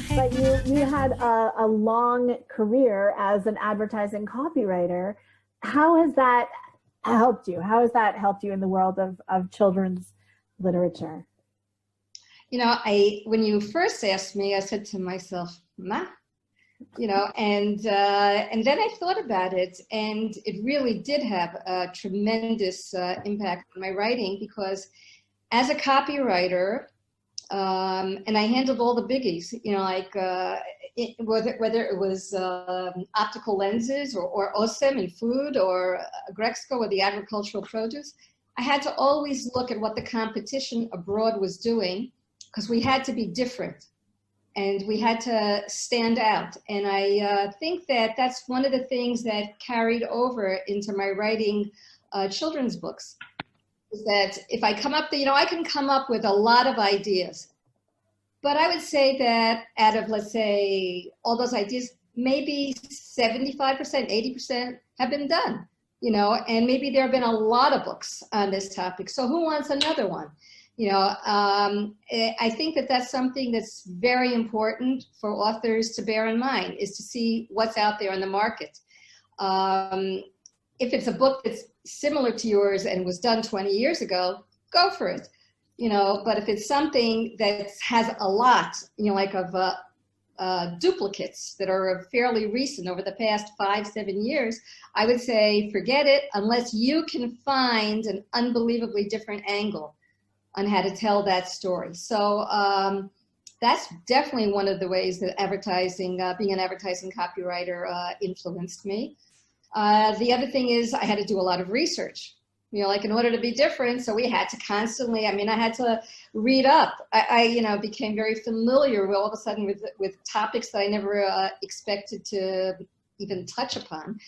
But you had a long career as an advertising copywriter. How has that helped you? How has that helped you in the world of children's literature? When you first asked me, I said to myself, "Ma," and then I thought about it, and it really did have a tremendous impact on my writing, because as a copywriter, and I handled all the biggies, whether it was optical lenses or OSEM in food, or Grexco or the agricultural produce, I had to always look at what the competition abroad was doing, because we had to be different and we had to stand out. And I think that that's one of the things that carried over into my writing children's books, is that if I come up, I can come up with a lot of ideas, but I would say that out of, let's say, all those ideas, maybe 75%, 80% have been done, and maybe there have been a lot of books on this topic. So who wants another one? I think that that's something that's very important for authors to bear in mind, is to see what's out there in the market. If it's a book that's similar to yours and was done 20 years ago, go for it. But if it's something that has a lot, of duplicates that are fairly recent over the past 5-7 years, I would say forget it, unless you can find an unbelievably different angle on how to tell that story. So that's definitely one of the ways that being an advertising copywriter influenced me. The other thing is I had to do a lot of research, in order to be different. So we had to constantly, I had to read up. I became very familiar all of a sudden with topics that I never expected to even touch upon.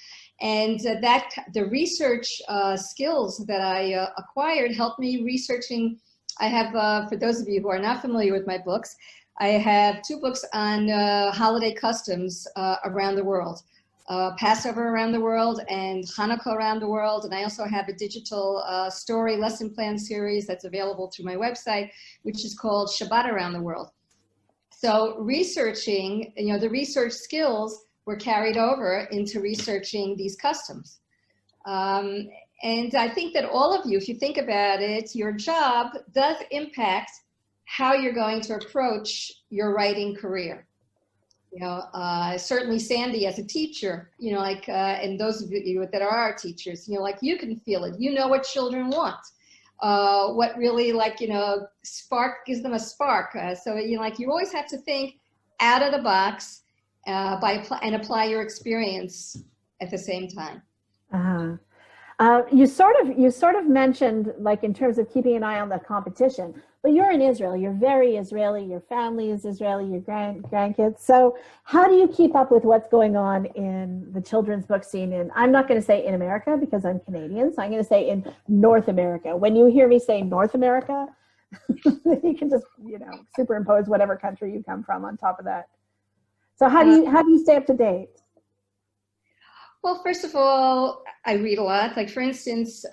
And the research skills that I acquired helped me researching. I have, for those of you who are not familiar with my books, I have 2 books on holiday customs around the world, Passover around the world and Hanukkah around the world. And I also have a digital story lesson plan series that's available through my website, which is called Shabbat Around the World. So researching, the research skills were carried over into researching these customs. And I think that all of you, if you think about it, your job does impact how you're going to approach your writing career. Certainly Sandy as a teacher, and those of you that are our teachers, you can feel it. You know what children want, what really gives them a spark. So you always have to think out of the box and apply your experience at the same time. Uh-huh. You sort of mentioned, in terms of keeping an eye on the competition, but you're in Israel, you're very Israeli, your family is Israeli, your grandkids. So how do you keep up with what's going on in the children's book scene I'm not going to say in America because I'm Canadian, so I'm going to say in North America. When you hear me say North America, you can just, superimpose whatever country you come from on top of that. So how do you stay up to date? Well, first of all, I read a lot. For instance,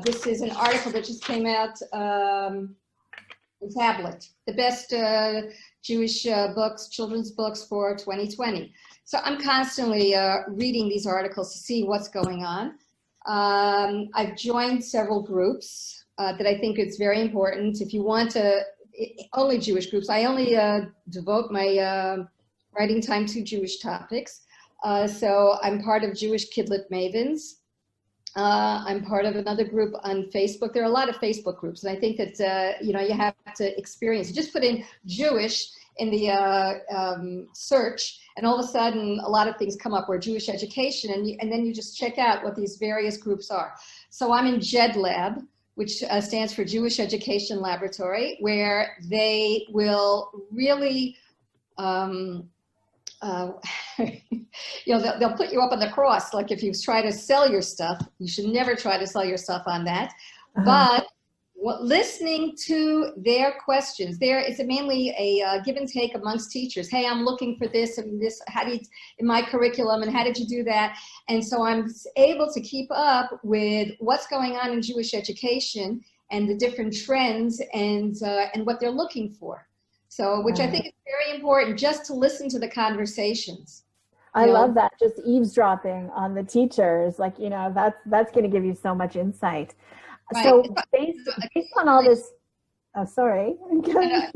this is an article that just came out in Tablet, the best Jewish children's books for 2020. So I'm constantly reading these articles to see what's going on. I've joined several groups that I think it's very important. If you want only Jewish groups, I only devote my writing time to Jewish topics. So I'm part of Jewish Kidlit Mavens. I'm part of another group on Facebook. There are a lot of Facebook groups, and I think that you have to experience. You just put in Jewish in the search, and all of a sudden, a lot of things come up, where Jewish education, and then you just check out what these various groups are. So I'm in JEDLab, which stands for Jewish Education Laboratory, where they will really they'll put you up on the cross. Like if you try to sell your stuff, you should never try to sell your stuff on that. Uh-huh. But listening to their questions, it's mainly a give and take amongst teachers. Hey, I'm looking for this and this. In my curriculum, and how did you do that? And so I'm able to keep up with what's going on in Jewish education and the different trends and what they're looking for. So, which I think is very important, just to listen to the conversations. I love that. Just eavesdropping on the teachers, like, you know, that's going to give you so much insight. Right. So based on all this, oh, sorry. Actually,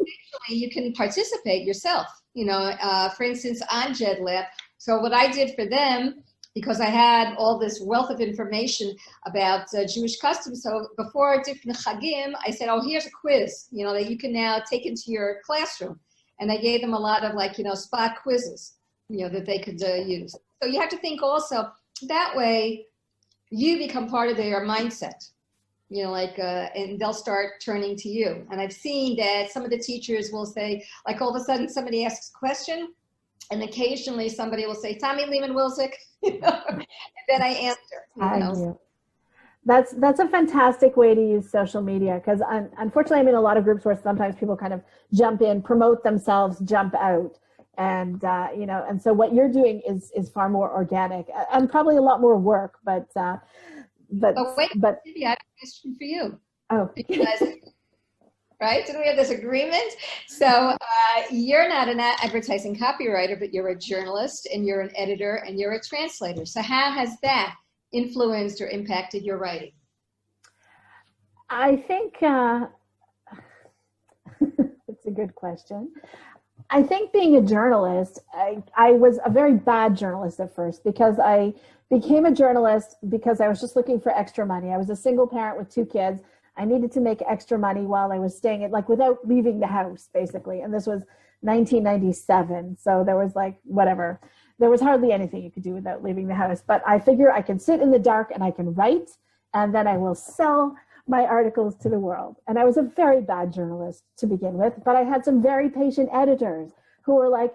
you can participate yourself. You know, for instance, on Jed Lab. So what I did for them, because I had all this wealth of information about Jewish customs. So before different chagim, I said, oh, here's a quiz, you know, that you can now take into your classroom. And I gave them a lot of, like, you know, spot quizzes, you know, that they could use. So you have to think also that way you become part of their mindset, you know, like, and they'll start turning to you. And I've seen that some of the teachers will say, like, all of a sudden somebody asks a question, and occasionally somebody will say, Tami, Lehman-Wilzig, you know, and then I answer. You know? That's a fantastic way to use social media, because unfortunately I'm in a lot of groups where sometimes people kind of jump in, promote themselves, jump out. And, you know, and so what you're doing is far more organic and probably a lot more work, but wait, Tzivia, I have a question for you. Oh, because, right? Did we have this agreement? So you're not an advertising copywriter, but you're a journalist and you're an editor and you're a translator. So how has that influenced or impacted your writing? I think it's a good question. I think being a journalist, I was a very bad journalist at first, because I became a journalist because I was just looking for extra money. I was a single parent with 2 kids. I needed to make extra money while I was staying at, like, without leaving the house, basically. And this was 1997. So there was, like, whatever. There was hardly anything you could do without leaving the house. But I figure I can sit in the dark and I can write, and then I will sell my articles to the world. And I was a very bad journalist to begin with, but I had some very patient editors who were like,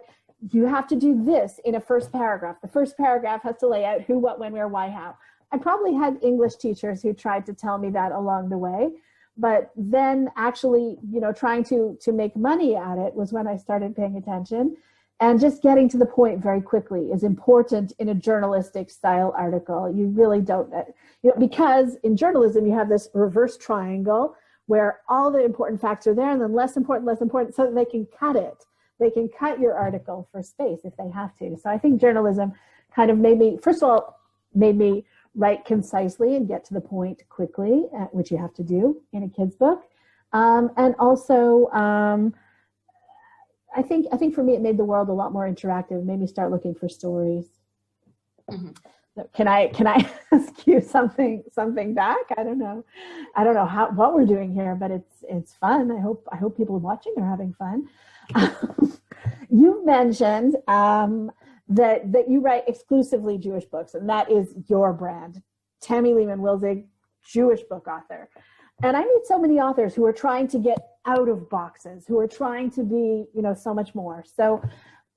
you have to do this in a first paragraph. The first paragraph has to lay out who, what, when, where, why, how. I probably had English teachers who tried to tell me that along the way, but then actually, you know, trying to make money at it was when I started paying attention. And just getting to the point very quickly is important in a journalistic style article. You really don't, you know, because in journalism, you have this reverse triangle where all the important facts are there, and then less important, so that they can cut it. They can cut your article for space if they have to. So I think journalism kind of made me, first of all, made me write concisely and get to the point quickly, which you have to do in a kid's book. And also, I think for me, it made the world a lot more interactive. It made me start looking for stories. Mm-hmm. Can I ask you something back? I don't know what we're doing here, but it's fun. I hope people watching are having fun. You mentioned that you write exclusively Jewish books, and that is your brand, Tami Lehman-Wilzig, Jewish book author. And I meet so many authors who are trying to get out of boxes, who are trying to be, you know, so much more. So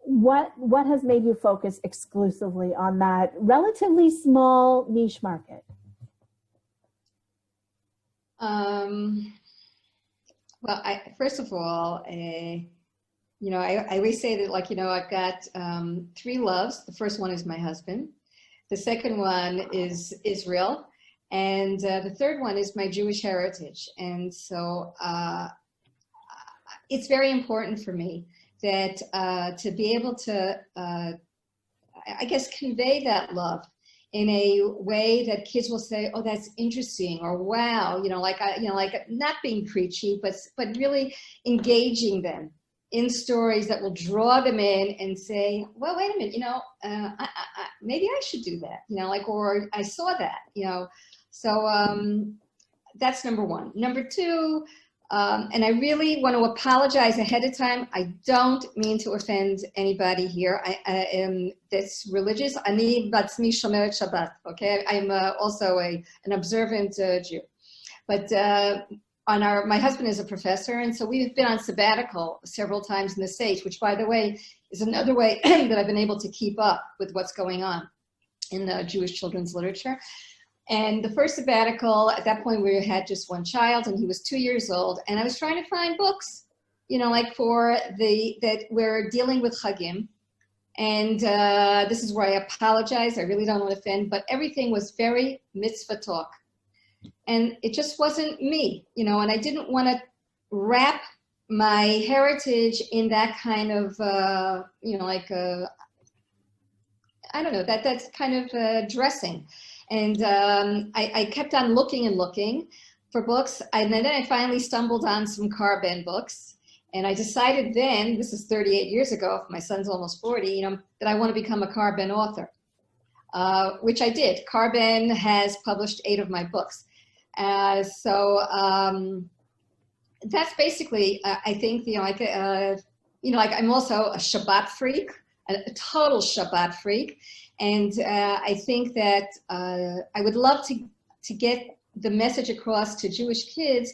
what has made you focus exclusively on that relatively small niche market? Well, first of all, you know, I always say that, like, you know, I've got 3 loves. The first one is my husband. The second one is Israel. And the third one is my Jewish heritage. And so it's very important for me that to be able to, I guess, convey that love in a way that kids will say, oh, that's interesting, or wow, you know, like not being preachy, but really engaging them in stories that will draw them in and say, well, wait a minute, you know, maybe I should do that, you know, like, or I saw that, you know. So that's number one. Number two, and I really want to apologize ahead of time. I don't mean to offend anybody here. I am this religious. Ani batzmi shomeret Shabbat. Okay, I'm also an observant Jew. But my husband is a professor, and so we've been on sabbatical several times in the States, which, by the way, is another way that I've been able to keep up with what's going on in Jewish children's literature. And the first sabbatical, at that point, we had just one child, and he was 2 years old. And I was trying to find books, you know, like that we're dealing with Chagim. And this is where I apologize. I really don't want to offend, but everything was very mitzvah talk. And it just wasn't me, you know, and I didn't want to wrap my heritage in that kind of, like, I don't know, that's kind of dressing. And I kept on looking and looking for books. And then I finally stumbled on some Carbon books. And I decided then, this is 38 years ago, my son's almost 40, that I want to become a Carbon author, which I did. Carbon has published 8 of my books. So that's basically, I think, like I'm also a Shabbat freak, a total Shabbat freak. And I think that I would love to get the message across to Jewish kids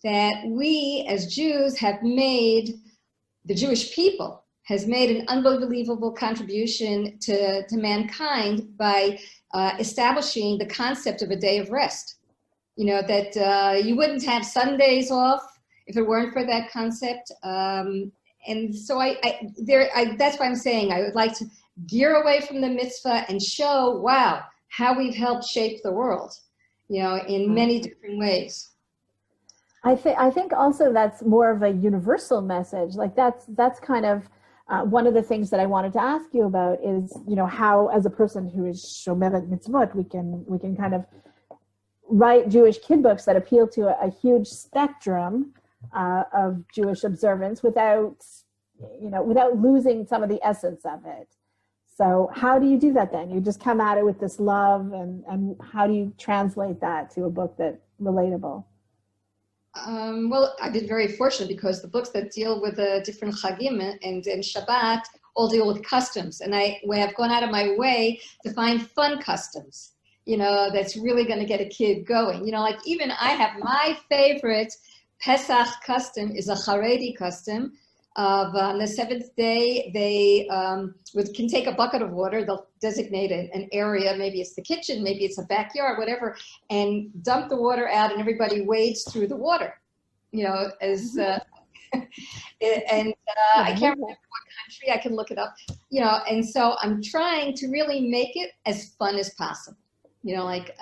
that we as Jews have made, the Jewish people has made an unbelievable contribution to mankind by establishing the concept of a day of rest. That you wouldn't have Sundays off if it weren't for that concept. And so that's why I'm saying I would like to gear away from the mitzvah and show, wow, how we've helped shape the world, in many different ways. I think also that's more of a universal message. Like that's kind of one of the things that I wanted to ask you about is, how as a person who is shomeret mitzvot, we can kind of write Jewish kid books that appeal to a huge spectrum of Jewish observance without losing some of the essence of it. So how do you do that then? You just come at it with this love, and how do you translate that to a book that's relatable? Well, I've been very fortunate because the books that deal with different chagim and Shabbat all deal with customs. And I have gone out of my way to find fun customs, that's really going to get a kid going. Like even I have my favorite Pesach custom is a Haredi custom of on the 7th day, they can take a bucket of water, they'll designate an area, maybe it's the kitchen, maybe it's a backyard, whatever, and dump the water out and everybody wades through the water, as, and I can't remember what country, I can look it up, and so I'm trying to really make it as fun as possible. Not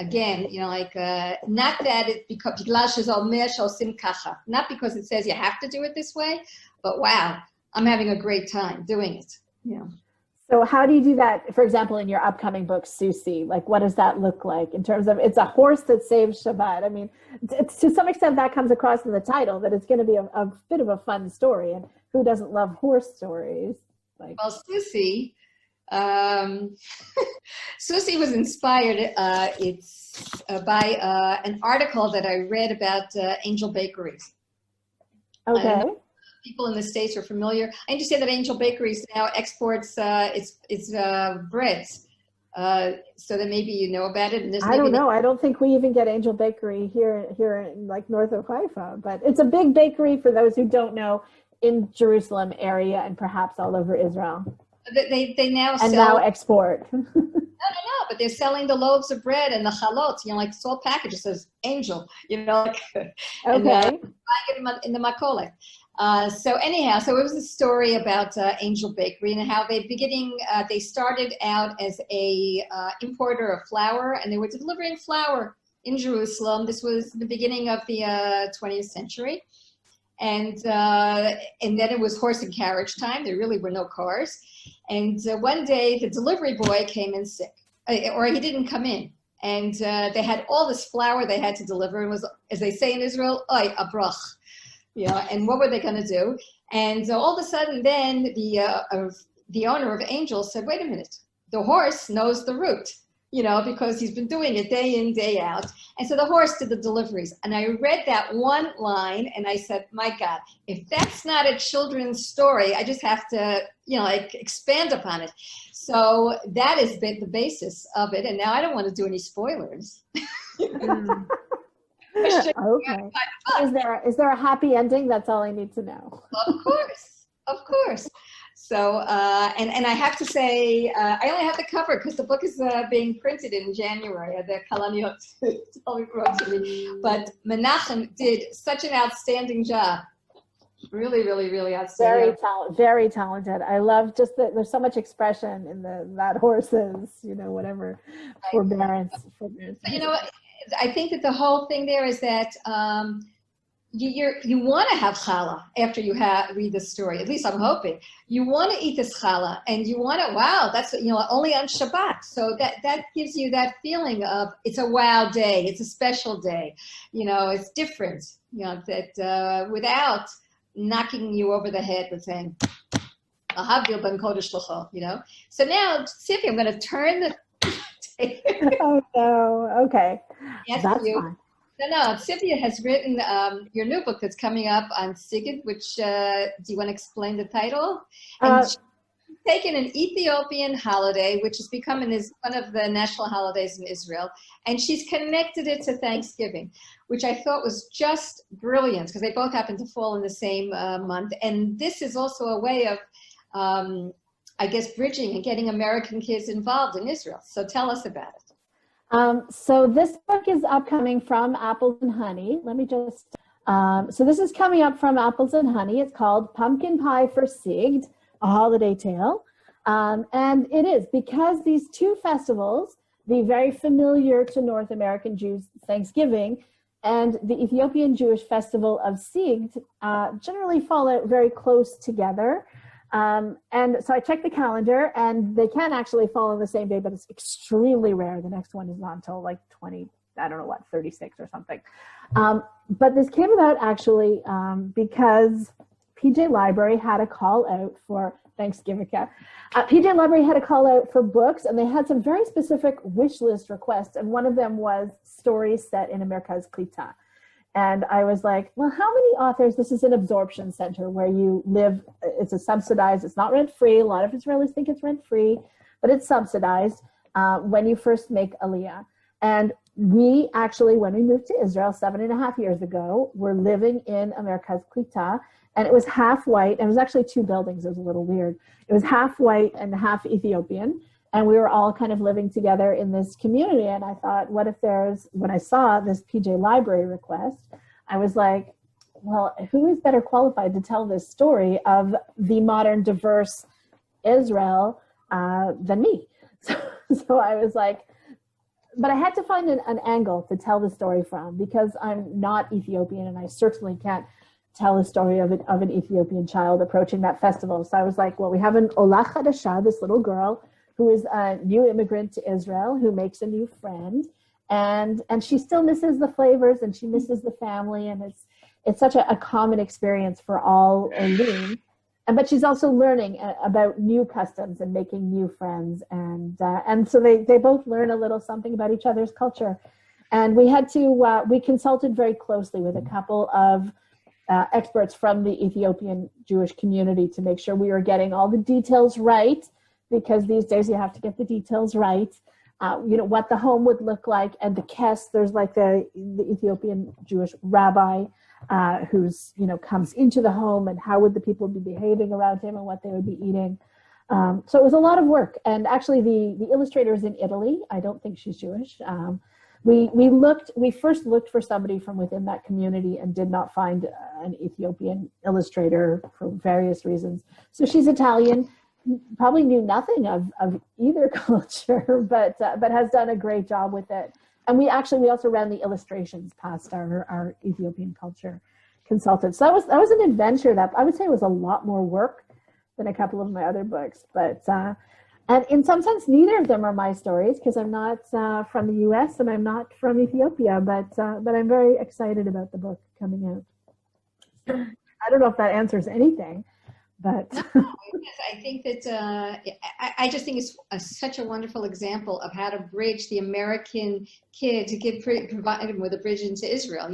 that it not because it says you have to do it this way, but wow, I'm having a great time doing it. So how do you do that, for example, in your upcoming book, Susie? Like, what does that look like in terms of, it's a horse that saves Shabbat? I mean, to some extent that comes across in the title, that it's going to be a bit of a fun story. And who doesn't love horse stories? Well, Susie, Susie was inspired by an article that I read about Angel Bakeries. Okay. People in the States are familiar. I understand that Angel Bakeries now exports its breads, so that maybe you know about it. And I don't know. I don't think we even get Angel Bakery here in like north of Haifa, but it's a big bakery for those who don't know in Jerusalem area and perhaps all over Israel. They now and now export. No, but they're selling the loaves of bread and the chalot, like it's all packaged. It says Angel, Okay. And, buying it in the Makolet. So anyhow, so it was a story about Angel Bakery and how they started out as a importer of flour, and they were delivering flour in Jerusalem. This was the beginning of the 20th century. And then it was horse and carriage time. There really were no cars. And one day the delivery boy came in sick, or he didn't come in. And they had all this flour they had to deliver. It was, as they say in Israel, oy, a brach. And what were they going to do? And all of a sudden then the owner of Angel said, wait a minute, the horse knows the route, because he's been doing it day in, day out. And so the horse did the deliveries. And I read that one line and I said, my God, if that's not a children's story, I just have to, expand upon it. So that is the basis of it. And now I don't want to do any spoilers. Okay. Is there a happy ending? That's all I need to know. Of course. So, and I have to say, I only have the cover because the book is being printed in January. The Kalaniot brought to me. But Menachem did such an outstanding job. Really, really, really outstanding. Very talented. I love just that there's so much expression in that horse's, whatever, forbearance. I think that the whole thing there is that, you want to have challah after you read the story. At least I'm hoping you want to eat this challah, and you want to. Wow, that's only on Shabbat. So that gives you that feeling of it's a wow day. It's a special day. It's different. That without knocking you over the head with saying, "Ahavdil ben kodesh l'cho." So now, Tzivia, I'm going to turn the. Oh no. Okay. Yes, that's fine. No, Tzivia has written your new book that's coming up on Sigid, which, do you want to explain the title? And she's taken an Ethiopian holiday, which has become one of the national holidays in Israel, and she's connected it to Thanksgiving, which I thought was just brilliant, because they both happen to fall in the same month. And this is also a way of, I guess, bridging and getting American kids involved in Israel. So tell us about it. So this book is upcoming from Apples and Honey. Let me just, so this is coming up from Apples and Honey. It's called Pumpkin Pie for Sigd, a holiday tale. And it is because these two festivals, the very familiar to North American Jews Thanksgiving and the Ethiopian Jewish festival of Sigd, generally fall out very close together. And so I checked the calendar, and they can actually fall on the same day, but it's extremely rare. The next one is not until like 36 or something. But this came about actually because PJ Library had a call out for Thanksgiving. PJ Library had a call out for books, and they had some very specific wish list requests. And one of them was stories set in America's Klita. And I was like, well, how many authors, this is an absorption center where you live, it's a subsidized, it's not rent-free. A lot of Israelis think it's rent-free, but it's subsidized when you first make Aliyah. And we actually, when we moved to Israel 7.5 years ago, were living in America's Klita, and it was half white, and it was actually two buildings, it was a little weird. It was half white and half Ethiopian. And we were all kind of living together in this community. And I thought, what if when I saw this PJ Library request, I was like, well, who is better qualified to tell this story of the modern, diverse Israel than me? So I was like, but I had to find an angle to tell the story from, because I'm not Ethiopian, and I certainly can't tell a story of an Ethiopian child approaching that festival. So I was like, well, we have an Ola Chadasha, this little girl, who is a new immigrant to Israel, who makes a new friend, and she still misses the flavors, and she misses the family, and it's such a common experience for all Olim. But she's also learning about new customs and making new friends, and so they both learn a little something about each other's culture. And we had to we consulted very closely with a couple of experts from the Ethiopian Jewish community to make sure we were getting all the details right, because these days you have to get the details right. What the home would look like, and the kes, there's like the Ethiopian Jewish rabbi who's, comes into the home, and how would the people be behaving around him and what they would be eating. So it was a lot of work. And actually the illustrator is in Italy. I don't think she's Jewish. We first looked for somebody from within that community and did not find an Ethiopian illustrator for various reasons. So she's Italian. Probably knew nothing of either culture, but has done a great job with it. And we also ran the illustrations past our Ethiopian culture consultant. So that was an adventure that I would say was a lot more work than a couple of my other books. But and in some sense, neither of them are my stories, because I'm not from the U.S. and I'm not from Ethiopia. But I'm very excited about the book coming out. I don't know if that answers anything. But no, I think that I just think it's such a wonderful example of how to bridge the American kid to provide him with a bridge into Israel.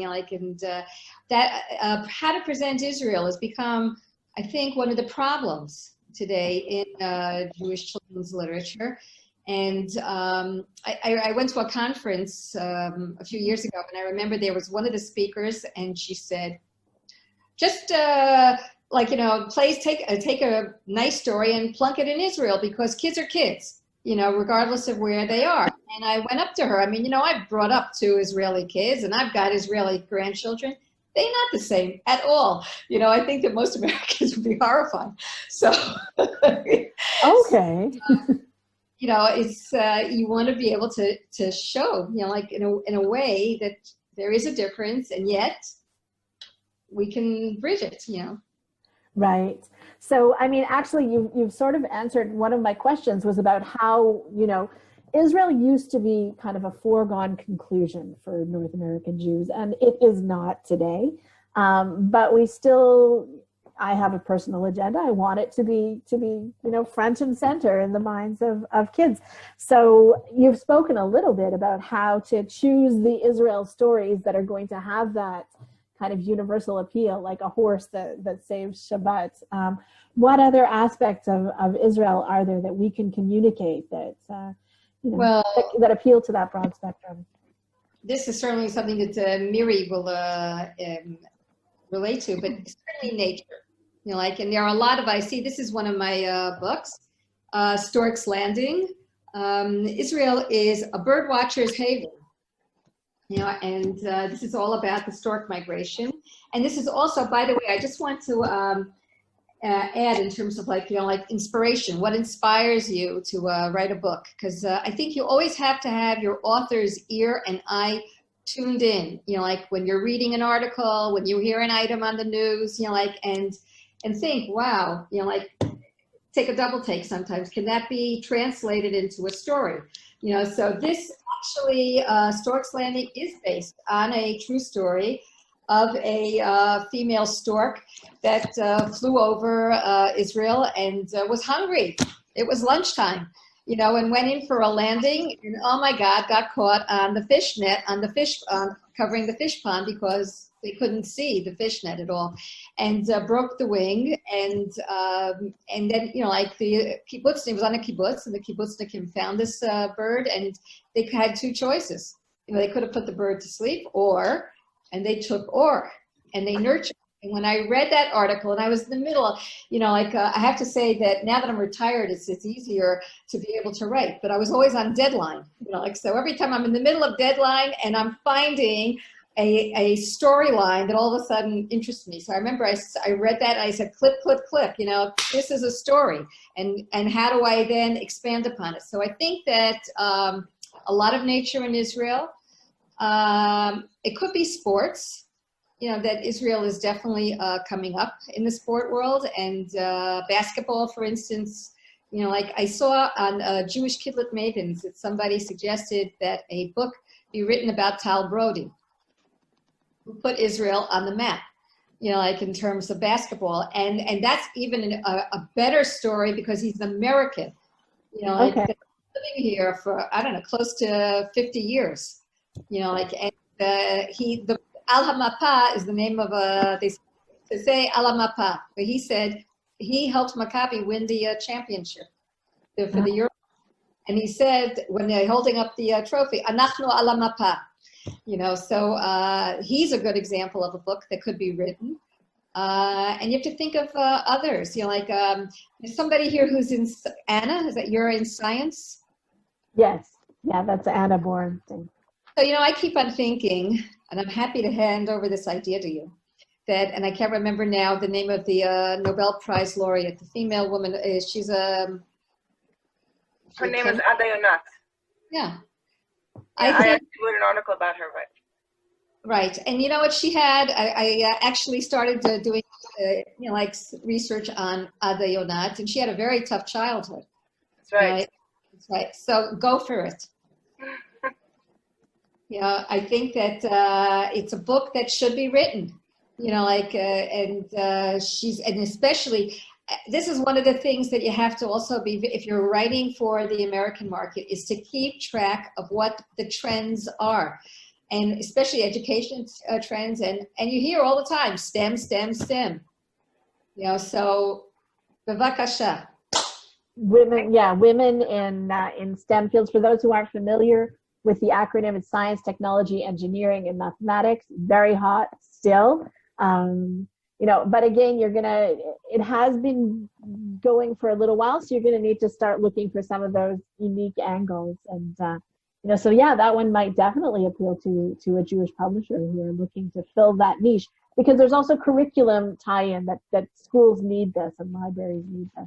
How to present Israel has become, I think, one of the problems today in Jewish children's literature. And I went to a conference a few years ago, and I remember there was one of the speakers, and she said, just take a nice story and plunk it in Israel, because kids are kids, regardless of where they are. And I went up to her. I've brought up 2 Israeli kids, and I've got Israeli grandchildren. They're not the same at all. I think that most Americans would be horrified. So, okay. It's you want to be able to show, in a way that there is a difference, and yet we can bridge it, you know. Right. So, I mean, actually, you've sort of answered one of my questions was about how, you know, Israel used to be kind of a foregone conclusion for North American Jews, and it is not today. But we still, I have a personal agenda. I want it to be, you know, front and center in the minds of kids. So you've spoken a little bit about how to choose the Israel stories that are going to have that kind of universal appeal, like a horse that saves Shabbat. What other aspects of Israel are there that we can communicate that, you know, Well, that appeal to that broad spectrum? this is certainly something that Miri will relate to, but certainly nature. You know, like, and there are a lot of, I see, this is one of my books, Stork's Landing. Israel is a bird watcher's haven. You know, and this is all about the stork migration. And this is also, by the way, I just want to add in terms of like, you know, like inspiration, what inspires you to write a book? Because I think you always have to have your author's ear and eye tuned in, you know, like when you're reading an article, when you hear an item on the news, you know, like, and think, wow, you know, like take a double take sometimes. Can that be translated into a story? You know, so this actually, Stork's Landing is based on a true story of a female stork that flew over Israel and was hungry. It was lunchtime, you know, and went in for a landing, and oh my God, got caught on the fish net, on the fish, covering the fish pond because they couldn't see the fish net at all, and broke the wing, and then, you know, like the kibbutz, it was on a kibbutz, and the kibbutznikim found this bird, and they had two choices. You know, they could have put the bird to sleep, and they took and they nurtured. And when I read that article, and I was in the middle, you know, like I have to say that now that I'm retired, it's easier to be able to write, but I was always on deadline, you know, like, so every time I'm in the middle of deadline and I'm finding a storyline that all of a sudden interests me. So I remember I read that and I said, clip, you know, this is a story. And how do I then expand upon it? So I think that a lot of nature in Israel, it could be sports, you know, that Israel is definitely coming up in the sport world, and basketball, for instance. You know, like I saw on Jewish Kidlet Mavens that somebody suggested that a book be written about Tal Brody, who put Israel on the map, you know, like in terms of basketball. And that's even a better story because he's American, you know, like living here for, I don't know, close to 50 years, you know, like, and the Al HaMapa is the name of they say Al HaMapa, but he said he helped Maccabi win the championship for the Euro. And he said, when they're holding up the trophy, Anachnu Al HaMapa. You know, so he's a good example of a book that could be written. And you have to think of others, you know, like there's somebody here who's in, Anna, is that you're in science? Yes. Yeah, that's Anna Bourne thing. So, you know, I keep on thinking, and I'm happy to hand over this idea to you, that, and I can't remember now the name of the Nobel Prize laureate, the female woman, she's a... Her name is Ada Yonat. Yeah. I actually wrote an article about her, right? Right, and you know what she had? I actually started doing, you know, like research on Ada Yonat, and she had a very tough childhood. That's right. That's right. So go for it. You know, I think that it's a book that should be written. You know, like, and especially, this is one of the things that you have to also be, if you're writing for the American market, is to keep track of what the trends are, and especially education trends. And you hear all the time, STEM. You know, so bevakasha. Women in STEM fields. For those who aren't familiar with the acronym, it's science, technology, engineering, and mathematics. Very hot still. You know, but again, it has been going for a little while, so you're going to need to start looking for some of those unique angles. And, you know, so yeah, that one might definitely appeal to a Jewish publisher who are looking to fill that niche, because there's also curriculum tie-in that schools need this and libraries need this.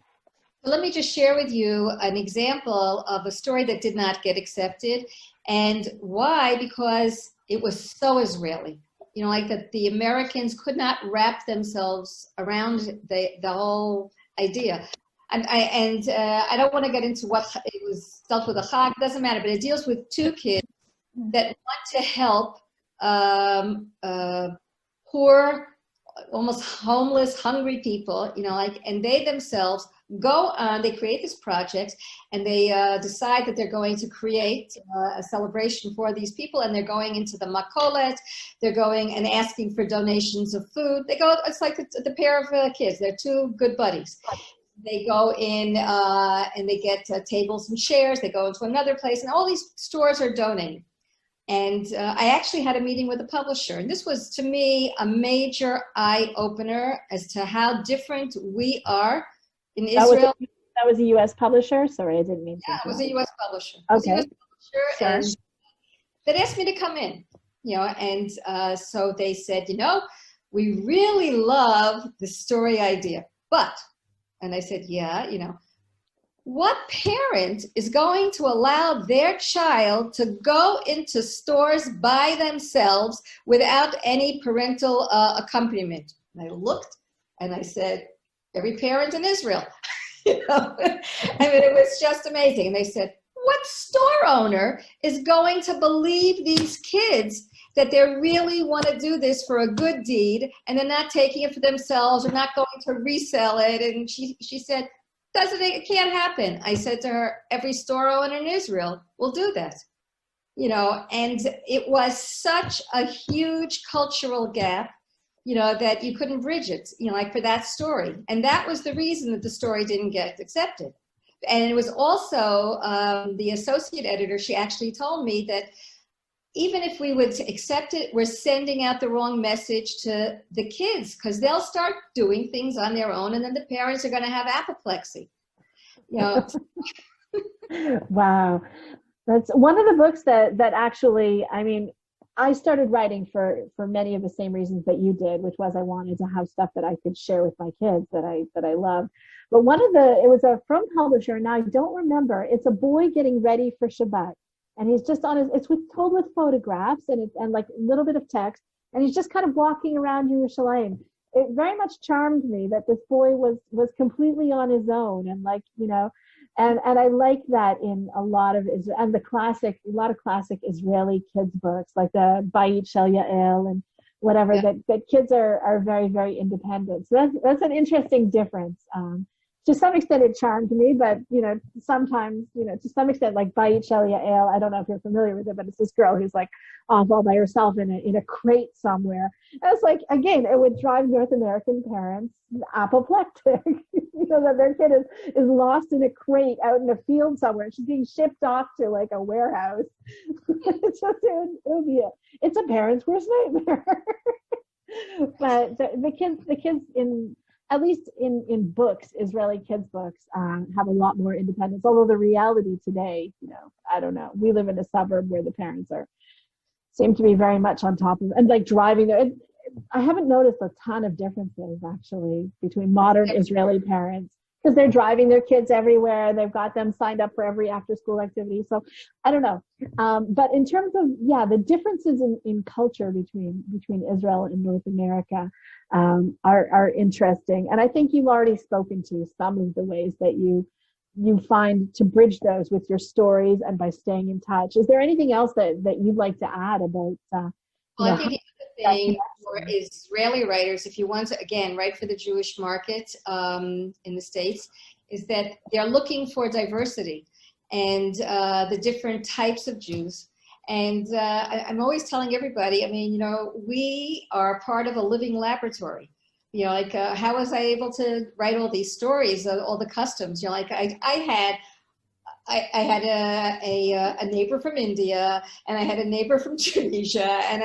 Let me just share with you an example of a story that did not get accepted. And why? Because it was so Israeli. you know, like that the Americans could not wrap themselves around the whole idea. And I don't want to get into what it was dealt with a chag, doesn't matter, but it deals with two kids that want to help poor, almost homeless, hungry people, you know, like, and they themselves go on, they create this project, and they decide that they're going to create a celebration for these people, and they're going into the MacLeod, they're going and asking for donations of food. They go, it's like the pair of kids, they're two good buddies. They go in and they get tables and chairs, they go into another place, and all these stores are donating. And I actually had a meeting with a publisher, and this was, to me, a major eye-opener as to how different we are in Israel. That was a U.S. publisher? Sorry, I didn't mean to. Yeah, it was a U.S. publisher. Okay. It was a US publisher, Sure. and they asked me to come in, you know, and so they said, you know, we really love the story idea, but, and I said, yeah, you know, what parent is going to allow their child to go into stores by themselves without any parental accompaniment? And I looked and I said, every parent in Israel. You know? I mean, it was just amazing. And they said, what store owner is going to believe these kids that they really want to do this for a good deed and they're not taking it for themselves or not going to resell it? And she said, it can't happen. I said to her, every store owner in Israel will do that. You know, and it was such a huge cultural gap, you know, that you couldn't bridge it, you know, like for that story. And that was the reason that the story didn't get accepted. And it was also the associate editor, she actually told me that even if we would accept it, we're sending out the wrong message to the kids because they'll start doing things on their own and then the parents are going to have apoplexy. You know. Wow. That's one of the books that actually, I mean, I started writing for many of the same reasons that you did, which was I wanted to have stuff that I could share with my kids that I love. But it was a from publisher, and now I don't remember. It's a boy getting ready for Shabbat. And he's just told with photographs and like a little bit of text, and he's just kind of walking around Yerushalayim. It very much charmed me that this boy was completely on his own, and like, you know, and I like that in a lot of Israel and a lot of classic Israeli kids books like the Bayit Shel Yael and whatever, that kids are very, very independent. So that's an interesting difference. To some extent it charmed me, but, you know, sometimes, you know, to some extent, like Bayit Shel Yael, I don't know if you're familiar with it, but it's this girl who's like off all by herself in a crate somewhere. And it's like, again, it would drive North American parents apoplectic, you know, that their kid is lost in a crate out in a field somewhere. She's being shipped off to like a warehouse. It's a parent's worst nightmare. But the kids in, at least in books, Israeli kids books, have a lot more independence. Although the reality today, you know, I don't know. We live in a suburb where the parents seem to be very much on top of, and like driving there. I haven't noticed a ton of differences actually between modern Israeli parents because they're driving their kids everywhere. They've got them signed up for every after-school activity. So I don't know. But in terms of, the differences in culture between Israel and North America are interesting. And I think you've already spoken to some of the ways that you find to bridge those with your stories and by staying in touch. Is there anything else that you'd like to add about? Well, I think the other thing for Israeli writers, if you want to, again, write for the Jewish market in the States, is that they're looking for diversity and the different types of Jews. And I'm always telling everybody, I mean, you know, we are part of a living laboratory. You know, like how was I able to write all these stories, all the customs? You know, like I had a neighbor from India, and I had a neighbor from Tunisia, and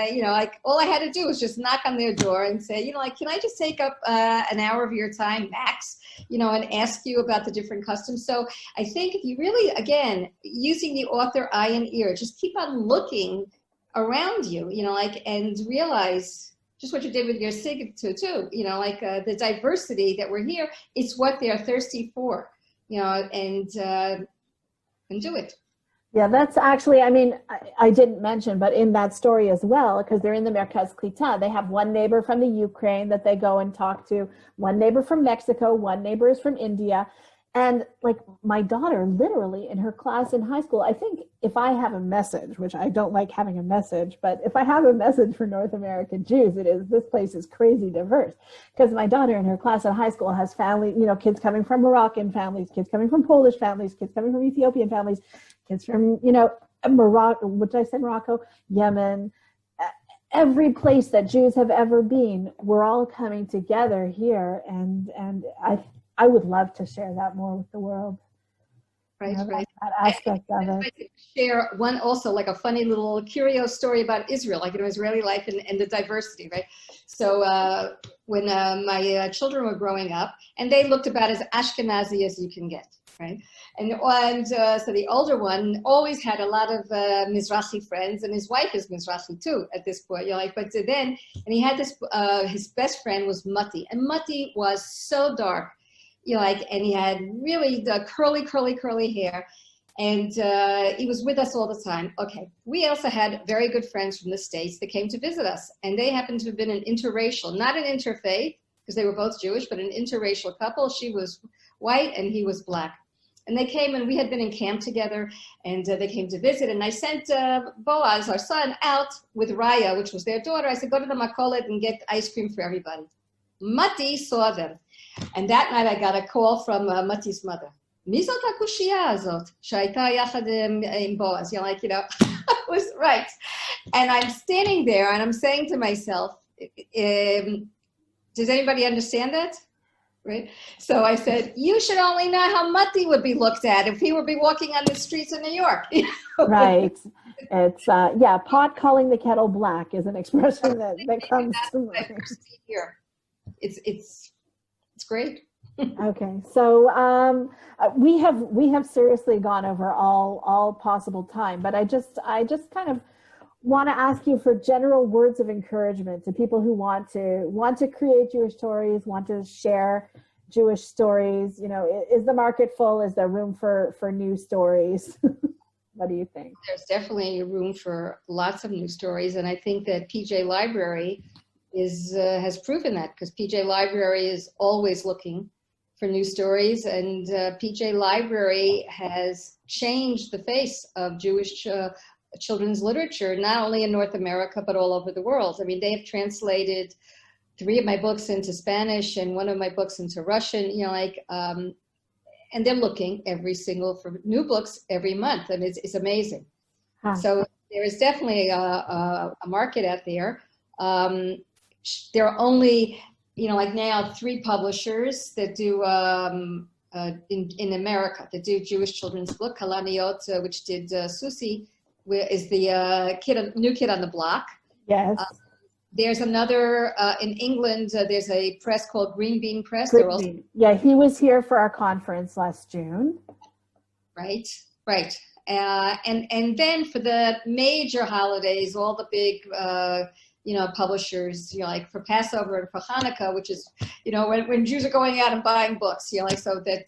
all I had to do was just knock on their door and say, you know, like, can I just take up an hour of your time max, you know, and ask you about the different customs. So I think if you really, again, using the author eye and ear, just keep on looking around you, you know, like, and realize just what you did with your sig too, you know, like the diversity that we're here, it's what they're thirsty for, you know, and do it. Yeah, that's actually, I mean, I didn't mention, but in that story as well, because they're in the Merkaz Klita, they have one neighbor from the Ukraine that they go and talk to, one neighbor from Mexico, one neighbor is from India. And like my daughter, literally in her class in high school, I think if I have a message, which I don't like having a message, but if I have a message for North American Jews, it is this place is crazy diverse. Because my daughter in her class at high school has family, you know, kids coming from Moroccan families, kids coming from Polish families, kids coming from Ethiopian families, kids from, you know, Morocco, which I said Morocco, Yemen, every place that Jews have ever been, we're all coming together here. And I would love to share that more with the world. Right, you know, right. That aspect of I it. could share one also, like a funny little curio story about Israel, like, you know, Israeli life and the diversity, right? So when my children were growing up, and they looked about as Ashkenazi as you can get, right? And so the older one always had a lot of Mizrahi friends, and his wife is Mizrahi too at this point. You're like, but then, and he had this, his best friend was Mati, and Mati was so dark, you know, like, and he had really the curly hair, and he was with us all the time. Okay, we also had very good friends from the States that came to visit us, and they happened to have been an interracial, not an interfaith, because they were both Jewish, but an interracial couple. She was white and he was black. And they came, and we had been in camp together, and they came to visit. And I sent Boaz, our son, out with Raya, which was their daughter. I said, go to the MacLeod and get ice cream for everybody. Mati saw them. And that night I got a call from Mati's mother. מי זאת הקושייה הזאת שהייתה יחד עם Boaz? You're like, you know, I was right. And I'm standing there and I'm saying to myself, does anybody understand that? Right? So I said, you should only know how Mati would be looked at if he would be walking on the streets of New York. Right. It's, yeah, pot calling the kettle black is an expression that comes to mind. Here. It's great. Okay, so we have seriously gone over all possible time, but I just kind of want to ask you for general words of encouragement to people who want to create Jewish stories, want to share Jewish stories. You know, is the market full? Is there room for new stories? What do you think? There's definitely room for lots of new stories, and I think that PJ Library has proven that, because PJ Library is always looking for new stories, and PJ Library has changed the face of Jewish children's literature, not only in North America, but all over the world. I mean, they have translated 3 of my books into Spanish and 1 of my books into Russian, you know, like, and they're looking for new books every month, and it's amazing. Huh. So there is definitely a market out there. There are only, you know, like now 3 publishers that do in America that do Jewish children's book. Challah, which did Susie, is the new kid on the block. Yes. There's another in England. There's a press called Green Bean Press. Yeah, he was here for our conference last June. Right. And then for the major holidays, all the big you know, publishers, you know, like for Passover and for Hanukkah, which is, you know, when Jews are going out and buying books, you know, like, so that,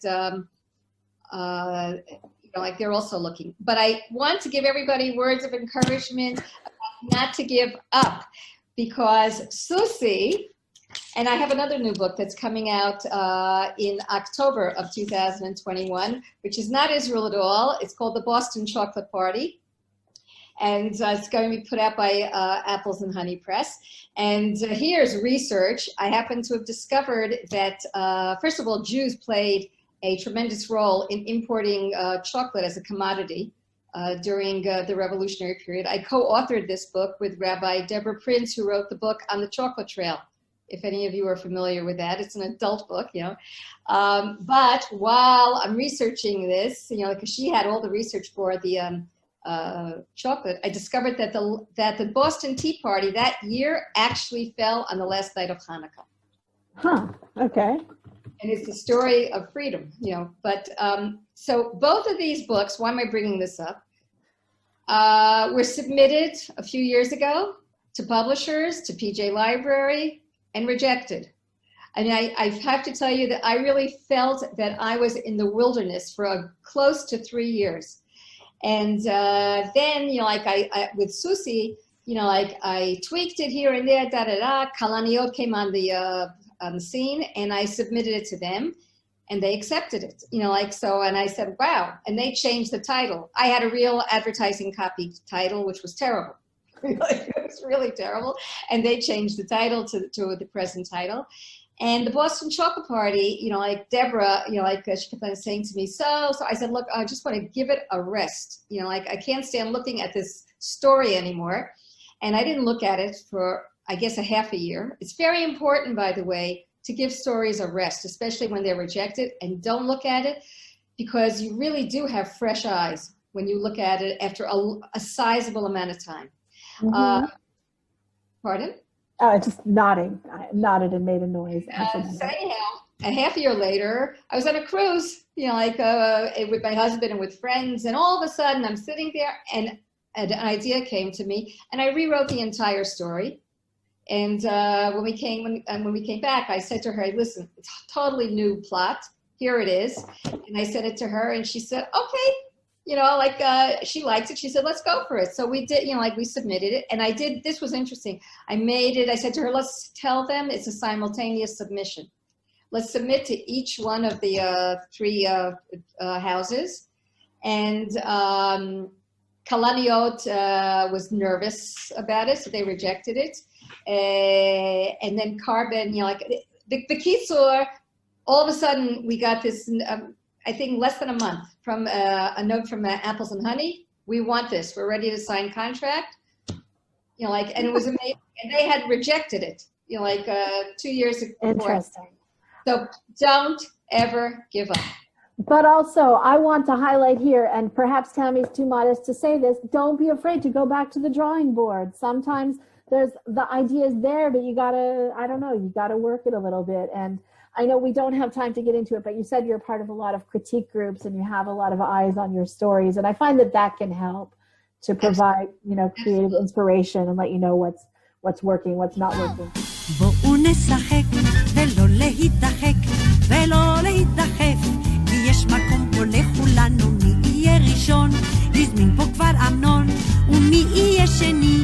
you know, like they're also looking. But I want to give everybody words of encouragement not to give up, because Susie, and I have another new book that's coming out in October of 2021, which is not Israel at all. It's called The Boston Chocolate Party. And it's going to be put out by Apples and Honey Press. And here's research. I happen to have discovered that, first of all, Jews played a tremendous role in importing chocolate as a commodity during the Revolutionary period. I co-authored this book with Rabbi Deborah Prince, who wrote the book On the Chocolate Trail. If any of you are familiar with that, it's an adult book, you know. But while I'm researching this, you know, because she had all the research for the chocolate, I discovered that the Boston Tea Party that year actually fell on the last night of Hanukkah. Huh, okay. And it's the story of freedom, you know. But so both of these books, why am I bringing this up, were submitted a few years ago to publishers, to PJ Library, and rejected. And I have to tell you that I really felt that I was in the wilderness for close to 3 years. And then, like I with Susie, like I tweaked it here and there, Kalaniot came on the scene, and I submitted it to them, and they accepted it, like so. And I said, wow. And they changed the title. I had a real advertising copy title, which was terrible. It was really terrible. And they changed the title to the present title. And the Boston Chocolate Party, like Deborah, she kept on saying to me, so I said, look, I just want to give it a rest. Like I can't stand looking at this story anymore. And I didn't look at it for, I guess, a half a year. It's very important, by the way, to give stories a rest, especially when they're rejected, and don't look at it, because you really do have fresh eyes when you look at it after a sizable amount of time. Mm-hmm. Pardon? Oh, just nodding. I nodded and made a noise. So anyhow, a half a year later, I was on a cruise, with my husband and with friends, and all of a sudden I'm sitting there, and an idea came to me, and I rewrote the entire story. And when we came back, I said to her, hey, listen, it's a totally new plot. Here it is. And I said it to her, and she said, okay. She liked it. She said, let's go for it. So we did, we submitted it. And I did, this was interesting. I made it, I said to her, let's tell them it's a simultaneous submission. Let's submit to each one of the three houses. And Kalaniot was nervous about it, so they rejected it. And then Carbon, the Kitzur, all of a sudden we got this, I think less than a month, from a note from Apples and Honey. We want this. We're ready to sign contract. And it was amazing. And they had rejected it, 2 years before. Interesting. So don't ever give up. But also, I want to highlight here, and perhaps Tammy's too modest to say this, don't be afraid to go back to the drawing board. Sometimes there's the idea is there, but you gotta work it a little bit. And I know we don't have time to get into it, but you said you're part of a lot of critique groups and you have a lot of eyes on your stories. And I find that can help to provide, creative inspiration and let you know what's working, what's not working. בואו נשחק ולא להתרחק ולא להתרחף, כי יש מקום פה לכולנו. מי יהיה ראשון? הזמין פה כבר אמנון, ומי יהיה שני?